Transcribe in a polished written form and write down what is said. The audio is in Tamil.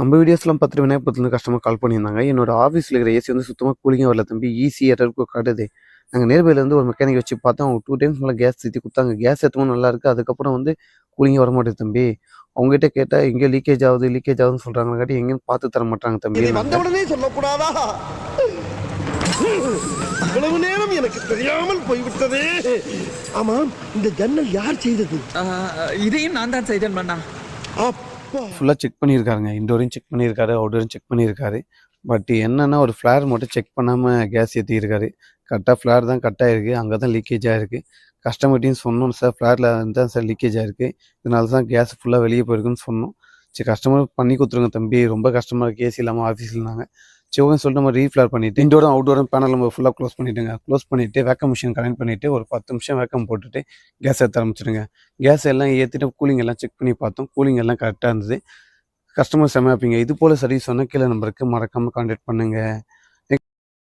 நம்ம வீடியோஸ்லாம் பார்த்துட்டு விநாயகபுரத்துலேருந்து கஸ்டமர் கால் பண்ணியிருந்தாங்க. என்னோட ஆஃபீஸில் இருக்கிற ஏசி வந்து சுத்தமாக கூலிங்கே வரல தம்பி. ஈஸி எரருக்கு காட்டுது. நாங்கள் நேர்பையிலேருந்து ஒரு மெக்கானிக் வச்சு பார்த்தோம். அவங்க 2 டைம்ஸ் மேலே கேஸ் ஏற்றி கொடுத்தாங்க. கேஸ் ஏற்றவும் நல்லாயிருக்கு. அதுக்கப்புறம் வந்து கூலிங்கே வர மாட்டேது தம்பி. அவங்ககிட்ட கேட்டால் எங்கே லீக்கேஜ் ஆகுது லீக்கேஜ் ஆகுதுன்னு சொல்கிறாங்கங்காட்டி எங்கேயும் பார்த்து தர மாட்டாங்க தம்பி. வந்தவுடனே சொல்லக்கூடாதா? இவ்வளவு நேரம் எனக்கு தெரியாமல் போய்விட்டதே. ஆமாம், இந்த ஜன்னல் யார் செய்தது? இதையும் நான் தான் செய்தேன் மன்னா. ஃபுல்லாக செக் பண்ணியிருக்காருங்க. இன்டோரையும் செக் பண்ணியிருக்காரு, அவுட்டோரையும் செக் பண்ணியிருக்காரு. பட் என்னென்னா ஒரு ஃப்ளேர் மட்டும் செக் பண்ணாமல் கேஸ் ஏற்றிருக்காரு. கரெக்டாக ஃப்ளேர் தான் கட் ஆகிருக்கு. அங்கே தான் லீக்கேஜ் ஆகிருக்கு. கஸ்டமர்ட்டையும் சொன்னோம், சார் ஃப்ளேரில் தான் சார் லீக்கேஜ் ஆகிருக்கு, இதனால தான் கேஸ் ஃபுல்லாக வெளியே போயிருக்குன்னு சொன்னோம். சரி கஸ்டமர் பண்ணி கொடுத்துருங்க தம்பி, ரொம்ப கஷ்டமாக இருக்குது, ஏசி இல்லாமல் ஆஃபீஸ்லனாங்க. சரி ஓகேன்னு சொல்லிட்டு நம்ம ரீஃப்ளேர் பண்ணிவிட்டு இன்டோரும் அவுட்டோரும் பேனல் நம்ம ஃபுல்லாக க்ளோஸ் பண்ணிவிட்டுங்க. க்ளோஸ் பண்ணிவிட்டு வேக்கம் மிஷின் கனெக்ட் பண்ணிவிட்டு ஒரு 10 நிமிஷம் வேக்கம் போட்டுட்டு கேஸ் ஏற்ற ஆரம்பிச்சிடுங்க. கேஸ் எல்லாம் ஏற்றிட்டு கூலிங் எல்லாம் செக் பண்ணி பார்த்தோம். கூலிங் எல்லாம் கரெக்டாக இருந்தது. கஸ்டமர் செம்ம ஹாப்பிங்க. இது போல் சர்வீஸ் சொன்னால் கீழே நம்பருக்கு மறக்காமல் கான்டாக்ட் பண்ணுங்கள்.